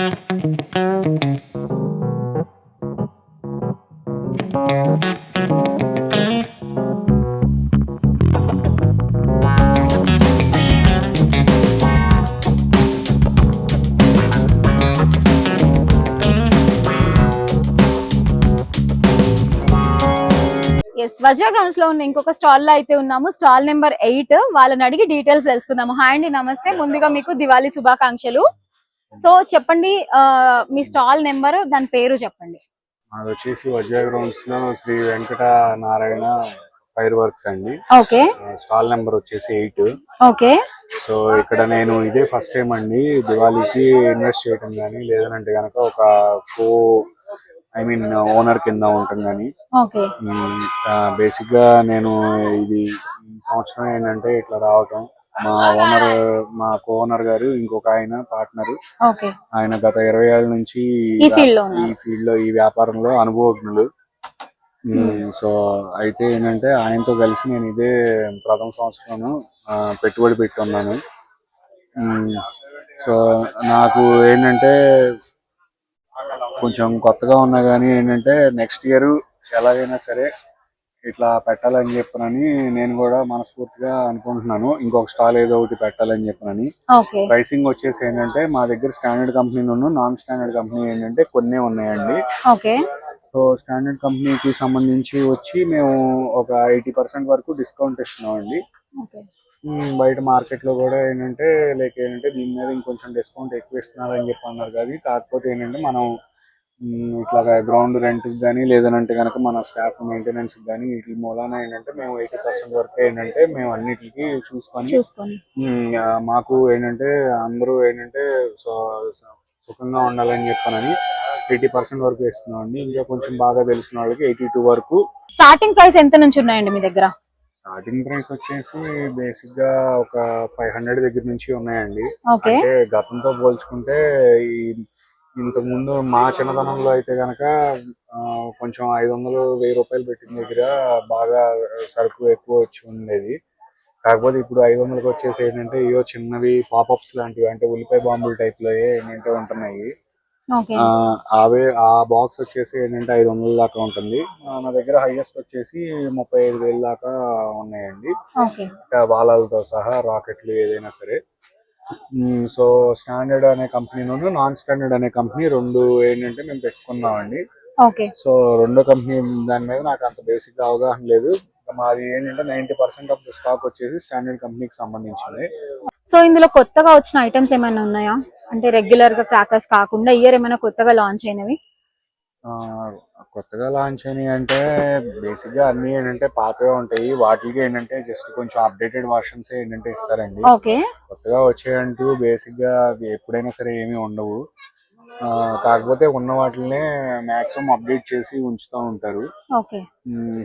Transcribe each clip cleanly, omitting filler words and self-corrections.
వజ్ర grounds లో ఉన్న ఇంకొక స్టాల్ లో అయితే ఉన్నాము. Stall number 8. వాళ్ళని అడిగి డీటెయిల్స్ తెలుసుకుందాము. హాయ్ అండి, నమస్తే. ముందుగా మీకు దివాళీ శుభాకాంక్షలు. సో చెప్పండి, మీ స్టాల్ నెంబర్, దాని పేరు చెప్పండి. అది వచ్చేసి వజ్ర గ్రౌండ్స్ లో శ్రీ వెంకట నారాయణ ఫైర్ వర్క్స్ అండి. ఓకే. స్టాల్ నెంబర్ వచ్చేసి 8. ఓకే. సో ఇక్కడ నేను ఇదే ఫస్ట్ టైం అండి దివాళీకి ఇన్వెస్ట్ చేయడం కానీ, లేదనంటే గనక ఒక ఓనర్ కింద ఉంటాం కానీ. బేసిక్ గా నేను ఇది సంవత్సరం ఏంటంటే ఇట్లా రావటం, మా ఓనర్ గారు ఇంకొక ఆయన పార్ట్నర్. ఆయన గత 20 ఏళ్ల నుంచి ఈ ఫీల్డ్ లో, ఈ వ్యాపారంలో అనుభవజ్ఞులు. సో అయితే ఏంటంటే ఆయనతో కలిసి నేను ఇదే ప్రథమ సంవత్సరం పెట్టుబడి పెట్టి ఉన్నాను. సో నాకు ఏంటంటే కొంచెం కొత్తగా ఉన్నా కానీ ఏంటంటే నెక్స్ట్ ఇయర్ ఎలాగైనా సరే ఇట్లా పెట్టాలని చెప్పనని నేను కూడా మనస్ఫూర్తిగా అనుకుంటున్నాను. ఇంకొక స్టాల్ ఏదో ఒకటి పెట్టాలని చెప్పనని. ప్రైసింగ్ వచ్చేసి ఏంటంటే మా దగ్గర standard company non standard company ఏంటంటే కొన్ని ఉన్నాయండి. సో స్టాండర్డ్ కంపెనీకి సంబంధించి వచ్చి మేము ఒక 80% వరకు డిస్కౌంట్ ఇస్తున్నామండి. బయట మార్కెట్ లో కూడా ఏంటంటే దీని మీద ఇంకొంచెం డిస్కౌంట్ ఎక్కువ ఇస్తున్నారని చెప్పి అన్నారు. కానీ కాకపోతే ఏంటంటే మనం ఇట్లా గ్రౌండ్ రెంట్ కానీ, లేదనంటే కనుక మన స్టాఫ్ మెయింటెనెన్స్ కానీ వీటి మూలాన ఏంటంటే మేము 80% వరకు ఏంటంటే మేము అన్నిటికి చూసుకొని మాకు ఏంటంటే అందరూ ఏంటంటే సుఖంగా ఉండాలని చెప్పానని 80% వరకు ఇస్తున్నాం అండి. ఇంకా కొంచెం బాగా తెలిసిన వాళ్ళకి 82 వరకు. స్టార్టింగ్ ప్రైస్ ఎంత నుంచి ఉన్నాయండి మీ దగ్గర? స్టార్టింగ్ ప్రైస్ వచ్చేసి బేసిక్ గా ఒక 500 దగ్గర నుంచి ఉన్నాయండి. అంటే గతంతో పోల్చుకుంటే ఇంతకు ముందు మా చిన్నతనంలో అయితే గనక కొంచెం 500-1000 రూపాయలు పెట్టిన దగ్గర బాగా సరుకు ఎక్కువ వచ్చి ఉండేది. కాకపోతే ఇప్పుడు 500కి వచ్చేసి ఏంటంటే ఏవో చిన్నవి పాపప్స్ లాంటివి, అంటే ఉల్లిపాయ బాంబుల టైప్ లో ఏంటంటే ఉంటున్నాయి. ఆ బాక్స్ వచ్చేసి ఏంటంటే 500 దాకా ఉంటుంది. నా దగ్గర హైయెస్ట్ వచ్చేసి 35,000 దాకా ఉన్నాయండి, బాలాలతో సహా, రాకెట్లు ఏదైనా సరే. సో స్టాండర్డ్ అనే కంపెనీ నాన్ స్టాండర్డ్ అనే కంపెనీ రెండు ఏంటంటే మేము పెట్టుకున్నామండి. సో రెండో కంపెనీ దాని మీద నాకు అంత బేసిక్ అవగాహన లేదు. మాది ఏంటంటే 90% ఆఫ్ ద స్టాక్ వచ్చేసి స్టాండర్డ్ కంపెనీకి సంబంధించింది. సో ఇందులో కొత్తగా వచ్చిన ఐటమ్స్ ఏమైనా ఉన్నాయా? అంటే రెగ్యులర్ గా క్రాకర్స్ కాకుండా ఇయర్ ఏమైనా కొత్తగా లాంచ్ అయినవి? కొత్తగా లాంచ్ అయినాయి అంటే బేసిక్ గా అన్ని ఏంటంటే పాతగా ఉంటాయి. వాటికి ఏంటంటే జస్ట్ కొంచెం అప్డేటెడ్ వర్షన్స్ ఏంటంటే ఇస్తారండి. కొత్తగా వచ్చాయంటూ బేసిక్ గా ఎప్పుడైనా సరే ఏమీ ఉండవు. కాకపోతే ఉన్న వాటినే మాక్సిమం అప్డేట్ చేసి ఉంచుతూ ఉంటారు.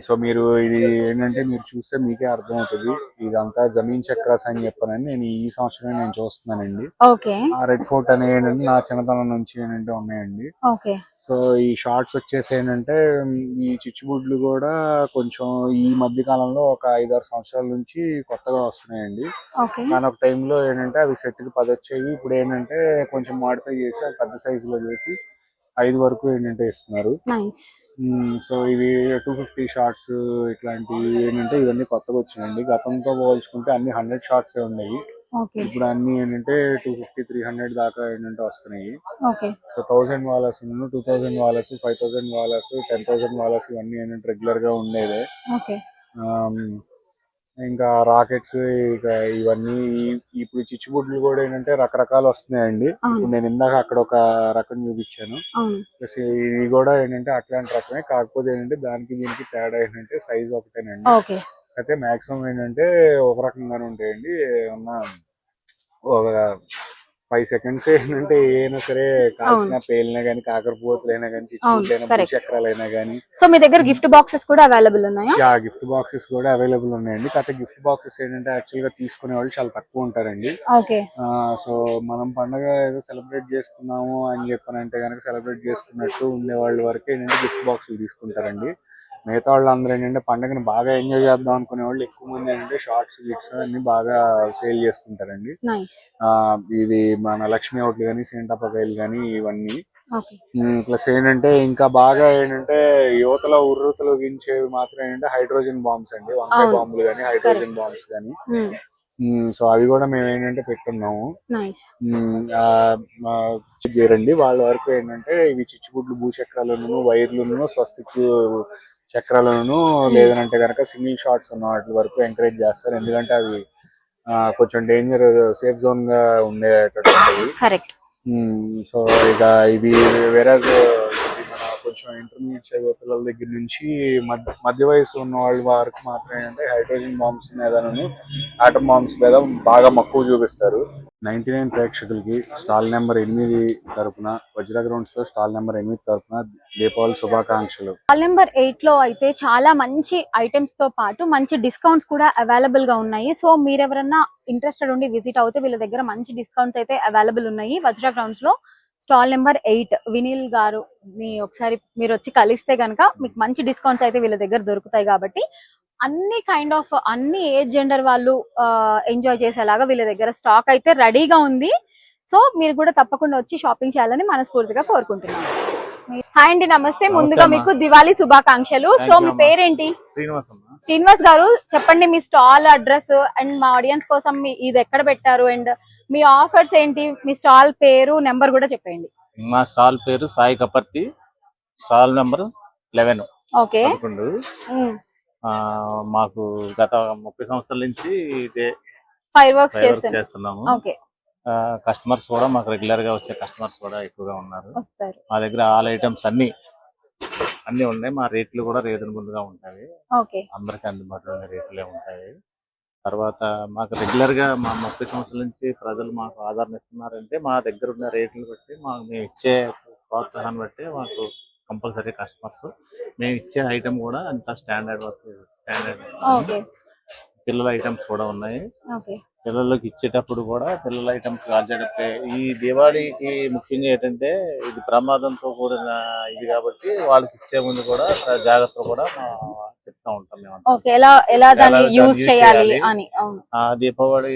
సో మీరు ఇది ఏంటంటే మీరు చూస్తే మీకే అర్థం అవుతుంది. ఇదంతా జమీన్ చక్రాస్ అని చెప్పానని నేను ఈ సంవత్సరం నేను చూస్తున్నానండి. ఆ రెడ్ ఫోర్ట్ అనే నా చిన్నతనం నుంచి ఏంటంటే ఉన్నాయండి. సో ఈ షార్ట్స్ వచ్చేసి ఏంటంటే ఈ చిచ్చుబుడ్లు కూడా కొంచెం ఈ మధ్య కాలంలో ఒక 5-6 సంవత్సరాల నుంచి కొత్తగా వస్తున్నాయండి. కానీ ఒక టైంలో ఏంటంటే అవి సెట్ కి 10 వచ్చాయి. ఇప్పుడు ఏంటంటే కొంచెం మాడిఫై చేసి అవి పెద్ద సైజు లో చేసి 5 వరకు ఏంటంటే ఇస్తున్నారు. సో ఇవి 250 షార్ట్స్ ఇట్లాంటివి ఏంటంటే ఇవన్నీ కొత్తగా వచ్చినాయండి. గతంతో పోల్చుకుంటే అన్ని 100 షార్ట్స్ ఉన్నాయి. ఇప్పుడు అన్ని ఏంటంటే 250-300 దాకా ఏంటంటే వస్తున్నాయి. సో 1000 వాలర్స్, 2000 వాలర్స్, 5000 వాలర్స్, 10,000 వాలర్స్ ఇవన్నీ ఏంటంటే రెగ్యులర్ గా ఉండేదే. ఇంకా రాకెట్స్, ఇక ఇవన్నీ ఇప్పుడు చిచ్చుబుడ్లు కూడా ఏంటంటే రకరకాలు వస్తున్నాయండి. ఇప్పుడు నేను ఇందాక అక్కడ ఒక రకం చూపించాను. ప్లస్ ఇవి కూడా ఏంటంటే అట్లాంటి రకమే, కాకపోతే ఏంటంటే దానికి దీనికి తేడా ఏంటంటే సైజ్ ఒకటేనండి. అయితే మాక్సిమం ఏంటంటే ఒక రకంగానే ఉంటాయండి. ఒక 5 సెకండ్స్ ఏంటంటే ఏమైనా సరే కాల్చిన పేలినా గానీ, కాకరపోతులైనా కానీ, చిచ్చుబుడ్లైనా, చక్రాలైనా కానీ. సో మీ దగ్గర గిఫ్ట్ బాక్సెస్ కూడా అవైలబుల్ ఉన్నాయా? గిఫ్ట్ బాక్సెస్ కూడా అవైలబుల్ ఉన్నాయండి. కాకపోతే గిఫ్ట్ బాక్సెస్ ఏంటంటే యాక్చువల్ గా తీసుకునే వాళ్ళు చాలా తక్కువ ఉంటారండి. సో మనం పండుగ ఏదో సెలబ్రేట్ చేసుకున్నాము అని చెప్పనంటే కనుక సెలబ్రేట్ చేసుకున్నట్టు ఉండే వాళ్ళ వరకు ఏంటంటే గిఫ్ట్ బాక్సులు తీసుకుంటారండి. మిగతా వాళ్ళు అందరూ ఏంటంటే పండుగను బాగా ఎంజాయ్ చేద్దాం అనుకునే వాళ్ళు ఎక్కువ మంది ఏంటంటే షార్ట్స్ గిట్స్ అన్ని బాగా సేల్ చేసుకుంటారండి. ఇది మన లక్ష్మీ అవుట్లు కానీ సేంటాపకాయలు కానీ ఇవన్నీ. ప్లస్ ఏంటంటే ఇంకా బాగా ఏంటంటే యువతలో ఉర్రూతలగించేవి మాత్రం ఏంటంటే హైడ్రోజన్ బాంబ్స్ అండి, వంకాయ బాంబులు కానీ హైడ్రోజన్ బాంబ్స్ కానీ. సో అవి కూడా మేము ఏంటంటే పెట్టున్నాము. చేరండి వాళ్ళ వరకు ఏంటంటే ఇవి చిచ్చుబుడ్లు భూచక్రాలను వైర్లను స్వస్తిక్ చక్రాలను లేదనంటే కనుక సింగిల్ షాట్స్ ఉన్న వాటి వరకు ఎంకరేజ్ చేస్తారు. ఎందుకంటే అవి కొంచెం డేంజర్ సేఫ్ జోన్ గా ఉండేటటువంటివి. సో ఇక ఇవి వేరేజ్ కొంచెం ఇంటర్మీడియట్ చదివే పిల్లల దగ్గర నుంచి మధ్య వయసు ఉన్న వాళ్ళ వరకు మాత్రమే అంటే హైడ్రోజన్ బాంబ్స్ మీదను ఆటమ్ బాంబ్స్ మీద బాగా మక్కువ చూపిస్తారు. 99 ప్రేక్షకులకి స్టాల్ నెంబర్ 8 తరపున వజ్ర గ్రౌండ్స్ లో స్టాల్ నెంబర్ 8 తరపున దీపావళి శుభాకాంక్షలు. స్టాల్ నెంబర్ 8 లో అయితే చాలా మంచి ఐటమ్స్ తో పాటు మంచి డిస్కౌంట్స్ కూడా అవైలబుల్ గా ఉన్నాయి. సో మీరెవరన్నా ఇంట్రెస్టెడ్ ఉండి విజిట్ అవుతే వీళ్ళ దగ్గర మంచి డిస్కౌంట్స్ అయితే అవైలబుల్ ఉన్నాయి. వజ్ర గ్రౌండ్స్ లో స్టాల్ నెంబర్ 8 వినీల్ గారు ఒకసారి మీరు వచ్చి కలిస్తే గనక మీకు మంచి డిస్కౌంట్స్ అయితే వీళ్ళ దగ్గర దొరుకుతాయి. కాబట్టి అన్ని కైండ్ ఆఫ్ అన్ని ఏజ్ జెండర్ వాళ్ళు ఎంజాయ్ చేసేలాగా వీళ్ళ దగ్గర స్టాక్ అయితే రెడీగా ఉంది. సో మీరు కూడా తప్పకుండా వచ్చి షాపింగ్ చేయాలని మనస్ఫూర్తిగా కోరుకుంటున్నాను. హాయ్ అండి, నమస్తే. ముందుగా మీకు దివాళీ శుభాకాంక్షలు. సో మీ పేరేంటి? శ్రీనివాస్ గారు, చెప్పండి మీ స్టాల్ అడ్రస్ అండ్ మా ఆడియన్స్ కోసం ఇది ఎక్కడ పెట్టారు అండ్ మీ ఆఫర్స్ ఏంటి, మీ స్టాల్ పేరు నెంబర్ కూడా చెప్పండి. మా స్టాల్ పేరు Sai Kaparthi, stall number 11. Okay. మాకు గత 30 సంవత్సరాల నుంచి ఇదే ఫైర్ వర్క్స్ చేస్తున్నాము. కస్టమర్స్ కూడా మాకు రెగ్యులర్ గా వచ్చే కస్టమర్స్ కూడా ఎక్కువగా ఉన్నారు. మా దగ్గర ఆల్ ఐటమ్స్ అన్ని ఉన్నాయి. మా రేట్లు కూడా రీజనబుల్ గా ఉంటాయి. అందరికి అందుబాటులో ఉన్న రేట్లే ఉంటాయి. తర్వాత మాకు రెగ్యులర్ గా మా 30 సంవత్సరాల నుంచి ప్రజలు మాకు ఆదరణ ఇస్తున్నారంటే మా దగ్గర ఉన్న రేట్లను బట్టి మేము ఇచ్చే ప్రోత్సాహాన్ని బట్టి మాకు కంపల్సరీ కస్టమర్స్ మేము ఇచ్చే ఐటమ్ కూడా అంత స్టాండర్డ్ పిల్లల ఐటమ్స్ కూడా ఉన్నాయి. పిల్లలకి ఇచ్చేటప్పుడు కూడా పిల్లల ఐటమ్స్ కాల్చేటప్పుడే ఈ దీవాళీకి ముఖ్యంగా ఏంటంటే ఇది ప్రమాదంతో కూడిన ఇది కాబట్టి వాళ్ళకి ఇచ్చే ముందు కూడా జాగ్రత్తలు కూడా చెప్తా ఉంటాం మేము. దీపావళి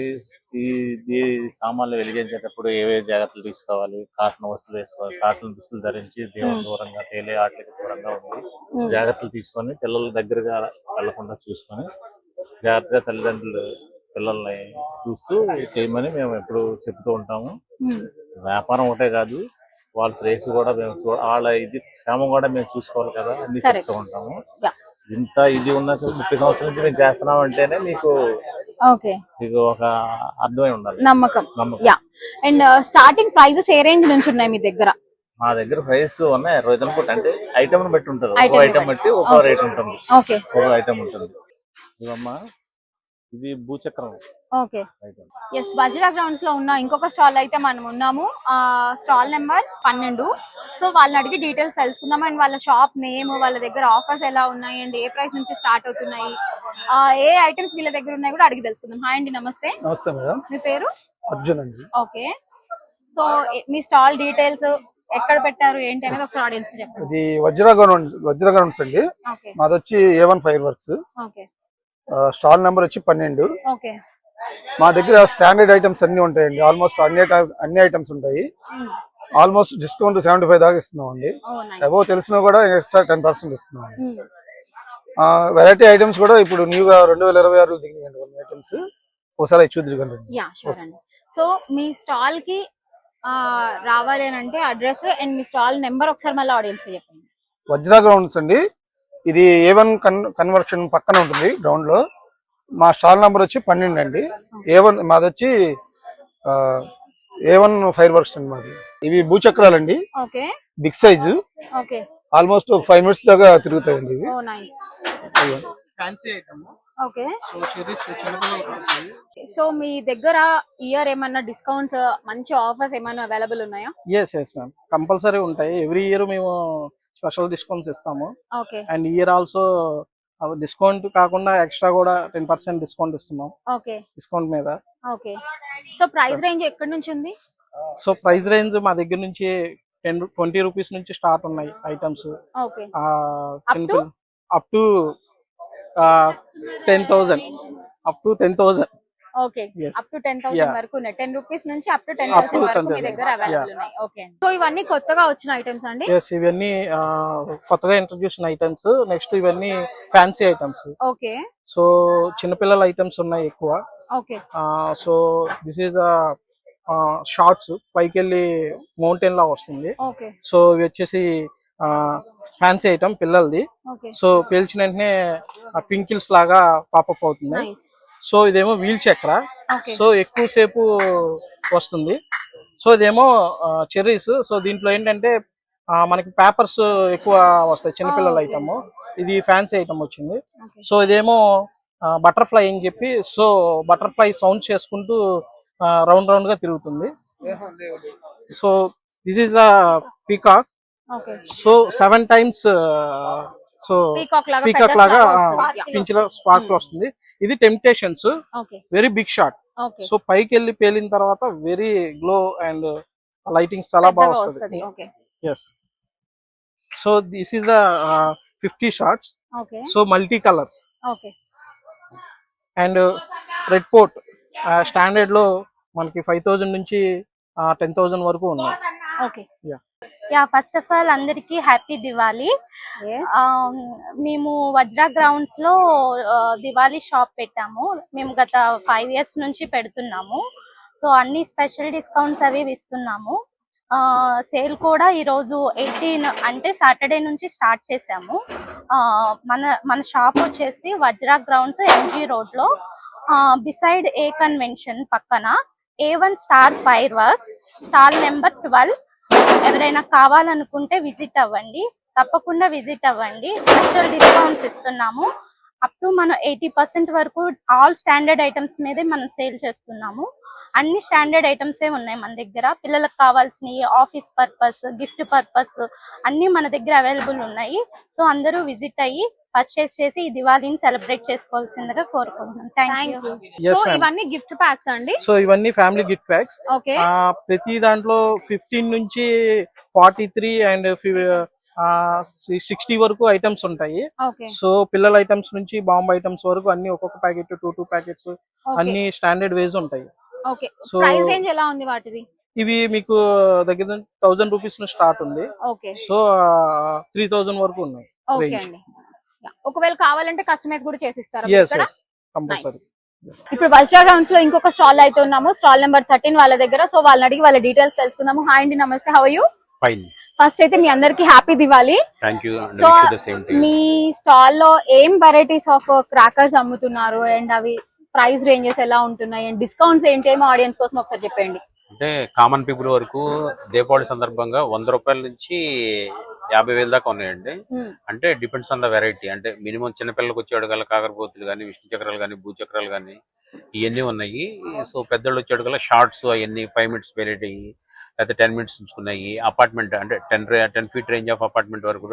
ఈ సామాన్లు వెలిగించేటప్పుడు ఏవే జాగ్రత్తలు తీసుకోవాలి, కాటన్ వస్తువులు వేసుకోవాలి, కాటన్ దుస్తులు ధరించి దేవుని దూరంగా తేలే ఆటలకి దూరంగా ఉండి జాగ్రత్తలు తీసుకొని పిల్లల దగ్గరగా వెళ్లకుండా చూసుకొని జాగ్రత్తగా తల్లిదండ్రులు పిల్లల్ని చూస్తూ చేయమని మేము ఎప్పుడు చెప్తూ ఉంటాము. వ్యాపారం ఒకటే కాదు, వాళ్ళ శ్రేయస్సు కూడా మేము వాళ్ళ ఇది క్షేమం కూడా మేము చూసుకోవాలి కదా, అన్ని చెప్తూ ఉంటాము. ఇంత ఇది ఉన్న 30 సంవత్సరాల నుంచి మేము చేస్తున్నాం అంటేనే మీకు ఒక అర్థమై ఉండాలి, నమ్మకం. అండ్ స్టార్టింగ్ ప్రైజెస్ ఏ రేంజ్ నుంచి ఉన్నాయి మీ దగ్గర? మా దగ్గర ప్రైస్ ఉన్నాయి రీజనబుల్, అంటే ఐటమ్ బట్టి ఉంటుంది. ఒక్కో ఐటమ్ బట్టి ఒక్కో రేట్ ఉంటుంది, ఒక్కో ఐటమ్ ఉంటుంది. ఇవమ్మా ఇది భూచక్రం. ఓకే. ఎస్, వజ్రా గ్రౌండ్స్ లో ఉన్న ఇంకొక స్టాల్ అయితే మనం ఉన్నాము, స్టాల్ నెంబర్ 12. సో వాళ్ళని అడిగి డీటెయిల్స్ తెలుసుకుందాం అండ్ వాళ్ళ షాప్ నేమ్, వాళ్ళ దగ్గర ఆఫర్స్ ఎలా ఉన్నాయి అండ్ ఏ ప్రైస్ నుంచి స్టార్ట్ అవుతున్నాయి, ఏ ఐటమ్స్ వీళ్ళ దగ్గర ఉన్నాయి కూడా అడిగి తెలుసుకుందాం. హాయ్ అండి, నమస్తే. నమస్తే మేడం. మీ పేరు? అర్జున్ అండి. ఓకే. సో మీ స్టాల్ డీటెయిల్స్ ఎక్కడ పెట్టారు ఏంటి అనేది ఒకసారి ఆడియన్స్ కి చెప్పండి. ఇది వజ్రా గ్రౌండ్స్ అండి. మాది వచ్చి A1 fire works. Okay. Stall number వచ్చి 12. ఓకే. మా దగ్గర స్టాండర్డ్ ఐటమ్స్ అన్ని ఉంటాయండి. ఆల్మోస్ట్ అన్ని ఐటమ్స్ ఉంటాయి. ఆల్మోస్ట్ డిస్కౌంట్ 75 దాకా ఇస్తున్నాం అండి. అబోవ్ తెలిసినా కూడా ఎక్స్ట్రా 10% ఇస్తున్నాం. వెరైటీ ఐటమ్స్ కూడా ఇప్పుడు న్యూగా 2026 దిగినాయండి కొన్ని ఐటమ్స్. ఒకసారి చూద్దరు. సో మీ స్టాల్ కి రావాలి అని అంటే address and me stall number ఒకసారి మళ్ళీ ఆడియన్స్ కి చెప్పండి. వజ్రా గ్రౌండ్స్ అండి. ఇది A1 కన్వర్షన్ పక్కన ఉంటుంది గ్రౌండ్ లో. మా స్టాల్ నెంబర్ వచ్చి 12 అండి. A1 మాది వచ్చి A1 ఫైర్ వర్క్స్ అండి మాది. ఇవి భూచక్రాలండి, బిగ్ సైజు. ఆల్మోస్ట్ 5 minutes దాకా తిరుగుతాయండి ఇవి. సో మీ దగ్గర ఇయర్ ఏమన్నా డిస్కౌంట్స్, మంచి ఆఫర్స్ ఏమన్నా అవైలబుల్ ఉన్నాయా? ఎస్ మ్యామ్, కంపల్సరీ ఉంటాయి. ఎవ్రీ ఇయర్ మేము స్పెషల్ డిస్కౌంట్స్ ఇస్తాము. అండ్ ఇయర్ ఆల్సో డిస్కౌంట్ కాకుండా ఎక్స్ట్రా కూడా 10% డిస్కౌంట్ ఇస్తున్నాం డిస్కౌంట్ మీద. ఓకే. సో ప్రైస్ రేంజ్ ఎక్కడి నుంచి ఉంది? సో ప్రైస్ రేంజ్ మా దగ్గర నుంచి 20 రూపీస్ నుంచి స్టార్ట్ ఉన్నాయి items. Up to 10,000, up to 10,000. Okay, Yes. Up to 10,000 Yeah. వరకు ఉన్నాయి. 10 రూపీస్ నుంచి అప్ టు Up 10,000 to వరకు మీ 10,000. దగ్గర అవైలబుల్ Yeah. ఉన్నాయి. ఓకే, సో ఇవన్నీ కొత్తగా వచ్చిన ఐటమ్స్ అండి. ఎస్, ఇవన్నీ కొత్తగా ఇంట్రడ్యూస్ ఐటమ్స్. నెక్స్ట్ ఇవన్నీ ఫ్యాన్సీ ఐటమ్స్. ఓకే సో చిన్నపిల్లల ఐటమ్స్ ఉన్నాయి ఎక్కువ. Okay so this is the shots, పైకి వెళ్ళి మౌంటైన్ లా వస్తుంది. ఓకే సో ఇవి వచ్చేసి ఫ్యాన్సీ ఐటమ్ పిల్లలది. ఓకే, సో పేల్చిన వెంటనే పింకిల్స్ లాగా పాపప్ అవుతుంది. నైస్. సో ఇదేమో వీల్ చక్ర. ఓకే సో ఎక్కువసేపు వస్తుంది. సో ఇదేమో చెర్రీస్. సో దీంట్లో ఏంటంటే మనకి పేపర్స్ ఎక్కువ వస్తాయి, చిన్నపిల్లల Okay. ఐటమ్. ఇది ఫ్యాన్సీ ఐటమ్ వచ్చింది. ఓకే సో ఇదేమో బటర్ఫ్లై అని చెప్పి, సో బటర్ఫ్లై సౌండ్ చేసుకుంటూ రౌండ్ రౌండ్ గా తిరుగుతుంది. So this is the peacock. Okay, so 7 times so peacock లాగా పీకాక్ feathers లాగా వస్తుంది. Yeah. పింఛలో స్పార్క్ వస్తుంది. ఇది temptations, okay very big shot. Okay, so పైకి వెళ్ళి పేలిన తర్వాత వెరీ గ్లో అండ్ లైటింగ్స్ చాలా బాగా పెద్దగా వస్తుంది. వస్తది. Okay yes. So this is the 50 shots. Okay so multi colours okay and red port standard లో మనకి 5,000 నుంచి 10,000 వరకు ఉన్నాయి. Okay. Yeah, first of all అందరికి హ్యాపీ దివాలి. yes మేము వజ్రా గ్రౌండ్స్ లో దివాలి షాప్ పెట్టాము. మేము గత 5 years నుంచి పెడుతున్నాము. సో అన్ని స్పెషల్ డిస్కౌంట్స్ అవి ఇస్తున్నాము. సేల్ కూడా ఈరోజు 18 అంటే సాటర్డే నుంచి స్టార్ట్ చేసాము. మన షాప్ వచ్చేసి వజ్రా గ్రౌండ్స్ ఎంజీ రోడ్ లో బిసైడ్ ఏ కన్వెన్షన్ పక్కన A1 star fire works stall number 12. ఎవరైనా కావాలనుకుంటే విజిట్ అవ్వండి, తప్పకుండా విజిట్ అవ్వండి. స్పెషల్ డిస్కౌంట్స్ ఇస్తున్నాము. అప్ టు మనం 80% వరకు ఆల్ స్టాండర్డ్ ఐటమ్స్ మీదే మనం సేల్ చేస్తున్నాము. అన్ని స్టాండర్డ్ ఐటమ్సే ఉన్నాయి మన దగ్గర. పిల్లలకు కావాల్సినవి, ఆఫీస్ పర్పస్, గిఫ్ట్ పర్పస్ అన్ని మన దగ్గర అవైలబుల్ ఉన్నాయి. సో అందరూ విజిట్ అయ్యి పర్చేస్ చేసి ఈ దివాళీని సెలబ్రేట్ చేసుకోవాల్సిందిగా కోరుకుంటున్నాం. Thank you. So ma'am. ఇవన్నీ గిఫ్ట్ ప్యాక్స్ అండి. సో ఇవన్నీ ఫ్యామిలీ గిఫ్ట్ ప్యాక్స్. ఓకే ప్రతి దాంట్లో 15 నుంచి 43 అండ్ 60 వరకు ఐటమ్స్ ఉంటాయి. ఓకే సో పిల్లల ఐటమ్స్ నుంచి బాంబ్ ఐటమ్స్ వరకు అన్ని ఒక్కొక్క ప్యాకెట్ 2 ప్యాకెట్స్ అన్ని స్టాండర్డ్ వేస్ ఉంటాయి. ఓకే, సో ప్రైస్ రేంజ్ ఎలా ఉంది వాటిది? ఇవి మీకు దగ్గర 1,000 రూపీస్ నుంచి స్టార్ట్ ఉంది. ఓకే సో 3,000 వరకు ఉన్నాయి. Okay range. అండి. Yeah. ఒకవేళ కావాలంటే కస్టమైజ్ కూడా చేసిస్తారా Yes, ఇక్కడ? yes, compulsory. ఇప్పుడు వజ్రా గ్రౌండ్స్ లో ఇంకొక స్టాల్ అయితే ఉన్నాము. స్టాల్ నెంబర్ 13 వాళ్ళ దగ్గర. సో వాళ్ళని అడిగి వాళ్ళ డీటెయిల్స్ తెలుసుకుందాము. హాయ్ అండి, నమస్తే, how are you? Fine, first అయితే మీ అందరికి happy Diwali. Thank you. So మీ స్టాల్ లో ఏం వెరైటీస్ ఆఫ్ క్రాకర్స్ అమ్ముతున్నారు అండ్ అవి ప్రైస్ రేంజెస్ ఎలా ఉంటున్నాయి అండ్ డిస్కౌంట్స్ ఏంటి, ఏమో ఆడియన్స్ కోసం ఒకసారి చెప్పండి. అంటే కామన్ పీపుల్ వరకు దీపావళి సందర్భంగా 100 రూపాయల నుంచి 50,000 దాకా ఉన్నాయండి. అంటే డిపెండ్స్ ఆన్ ద వెరైటీ. అంటే మినిమం చిన్నపిల్లలకు వచ్చేవాడు గల కాకరపోతులు కానీ, విష్ణు చక్రాలు కానీ, భూచక్రాలు కానీ ఇవన్నీ ఉన్నాయి. సో పెద్దోళ్ళు వచ్చేవాడు గల షార్ట్స్ అవన్నీ 5 minutes వెరైటీ, లేకపోతే 10 minutes ఉంచుకున్నాయి. అపార్ట్మెంట్ అంటే 10 feet రేంజ్ ఆఫ్ అపార్ట్మెంట్ వరకు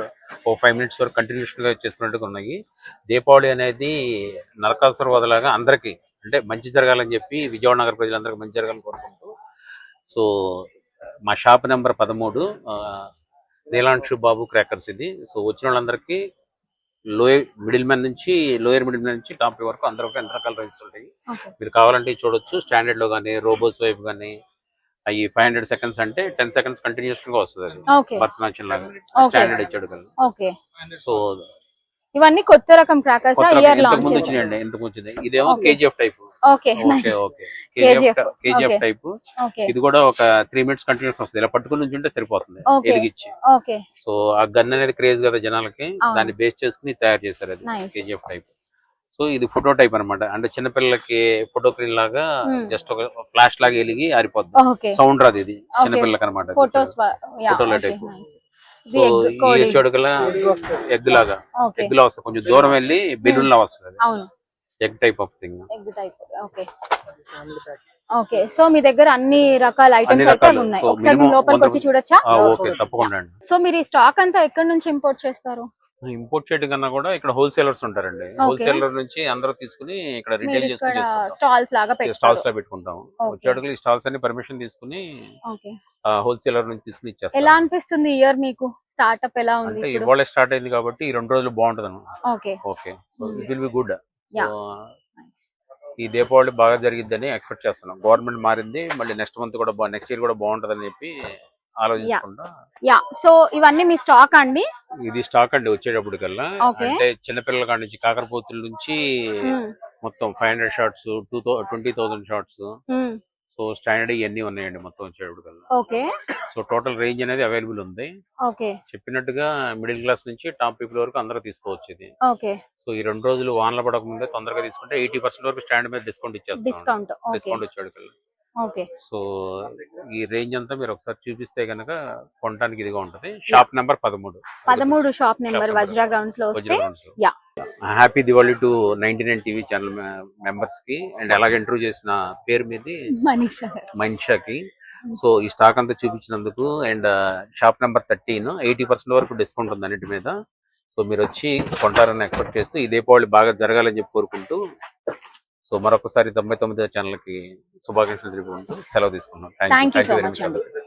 ఓ 5 minutes వరకు కంటిన్యూషన్ గా చేసుకున్నట్టుగా ఉన్నాయి. దీపావళి అనేది నరకాసుర వదలాగా అందరికీ అంటే మంచి జరగాలని చెప్పి విజయవాడ నగర ప్రజలందరికీ మంచి జరగాలని కోరుకుంటూ, సో మా షాప్ నెంబర్ 13 నీలాంశు బాబు క్రాకర్స్ ఇది. సో వచ్చిన వాళ్ళందరికీ లోయర్ మిడిల్ మ్యాన్ నుంచి టాప్ వరకు అందరికీ అన్ని రకాల రైట్స్ ఉంటాయి. మీరు కావాలంటే చూడొచ్చు. స్టాండర్డ్ లో కానీ, రోబోస్ వైపు కానీ, అవి 500 seconds అంటే 10 seconds కంటిన్యూస్ గా వస్తుంది. అది భరతనాట్యం లాగా స్టాండర్డ్ ఇచ్చాడు కదా. ఓకే, సో ఇవన్నీ కొత్త రకం క్రాకర్స్ ఇయర్ లాంచ్ ముందు వచ్చినాయండి. ఇంతకు వచ్చింది. ఇదేమో KGF type. Okay okay okay KGF type. Okay ఇది కూడా ఒక 3 minutes కంటిన్యూస్ వస్తుంది. ఇలా పట్టుకుని నుంచి ఉంటే సరిపోతుంది Okay. ఎలిగిచ్చి. ఓకే సో ఆ గన్ అనేది క్రేజ్ కదా జనాలకి, దాన్ని బేస్ చేసుకుని తయారు చేశారు. అది Nice. KGF type. సో ఇది ఫోటో టైప్ అన్నమాట. అంటే చిన్నపిల్లలకి ఫోటో స్క్రీన్ లాగా జస్ట్ ఒక ఫ్లాష్ లాగా ఎలిగి ఆరిపోద్ది. ఓకే సౌండ్ రాదు. ఇది చిన్నపిల్లలకి అనమాట. ఫోటోస్ ఫోటోల టైప్. సో ఈ చెడుకల ఎగ్ లాగా ఓకే ఎగ్ లా వస్తుంది. కొంచెం దూరం వెళ్ళి బెలూన్ లా వస్తుంది. అవును, egg type of thing. Egg type. Okay okay, so మీ దగ్గర అన్ని రకాల ఐటమ్స్ అయితే రకాలు. ఉన్నాయి. సో ఒకసారి minimum లోపలికి వచ్చి చూడొచ్చా? ఓకే, తప్పకుండా అండి. సో మీరు ఈ స్టాక్ అంతా ఎక్కడి నుంచి ఇంపోర్ట్ చేస్తారు? ఇంపోర్ట్ చేయడం కన్నా కూడా ఇక్కడ హోల్సేలర్స్ ఉంటారండి. హోల్సేలర్ నుంచి అందరూ తీసుకుని ఇక్కడ మీరు రిటైల్ ఇక్కడ చేసుకుని స్టాల్స్ లాగా స్టాల్స్ పెడతారు. లో పెట్టుకుంటాం. Okay. వచ్చేటికి ఈ స్టాల్స్ అన్ని పర్మిషన్ తీసుకుని ఓకే. హోల్సేలర్ నుంచి తీసుకుని ఎలా ఇచ్చేస్తాం. అనిపిస్తుంది ఇయర్ మీకు? స్టార్ట్అప్ ఎలా ఉంది అంటే ఇప్పుడు? ఇవాళ స్టార్ట్ అయింది కాబట్టి ఈ 2 రోజులు బాగుంటది అన్నమాట. Okay. Okay, so it will be good. So Yeah. ఈ దీపావళి బాగా జరిగిద్దని ఎక్స్పెక్ట్ చేస్తున్నాం. గవర్నమెంట్ మారింది, మళ్ళీ నెక్స్ట్ మంత్ కూడా నెక్స్ట్ ఇయర్ కూడా బాగుంటదని చెప్పి ఆలోచించకుండా. యా, సో ఇవన్నీ మీ స్టాక్ అండి? ఇది స్టాక్ అండి వచ్చేటప్పటికల్లా. Okay. అంటే చిన్నపిల్లల కాడ నుంచి కాకరపోతుల నుంచి మొత్తం 500 షార్ట్స్, 20,000 షార్ట్స్, సో స్టాండర్డ్ ఇవన్నీ ఉన్నాయండి మొత్తం వచ్చేటప్పటికల్లా. ఓకే. సో టోటల్ రేంజ్ అనేది అవైలబుల్ ఉంది. ఓకే. చెప్పినట్టుగా మిడిల్ క్లాస్ నుంచి టాప్ పీపుల్ వరకు అందరూ తీసుకోవచ్చు ఇది. ఓకే. సో ఈ 2 రోజులు వానలు పడక ముందే తొందరగా తీసుకుంటే 80% వరకు స్టాండ్ మీద డిస్కౌంట్ ఇచ్చేస్తాం. డిస్కౌంట్. ఓకే. డిస్కౌంట్ వచ్చేటప్పటికల్లా. ఓకే. సో ఈ రేంజ్ అంతా మీరు ఒకసారి చూపిస్తే గనక కొనడానికి ఇదిగా ఉంటది. Shop number 13 shop number Vajra grounds లో వస్తే. Yeah. Happy Diwali to 99 TV channel members కి, అండ్ అలాగే ఇంటర్వ్యూ చేసిన పేరు మీది మనీషాకి. సో ఈ స్టాక్ అంతా చూపించినందుకు, అండ్ షాప్ నెంబర్ 13 80% వరకు డిస్కౌంట్ ఉంది అన్నిటి మీద. సో మీరు వచ్చి కొంటారని ఎక్స్పెక్ట్ చేస్తూ ఈ దీపావళి బాగా జరగాలని చెప్పి కోరుకుంటూ, సో మరొకసారి 99 ఛానల్ కి శుభాకాంక్షలు తెలుపుకుంటూ సెలవు తీసుకున్నాం. Thank you so very much అండి.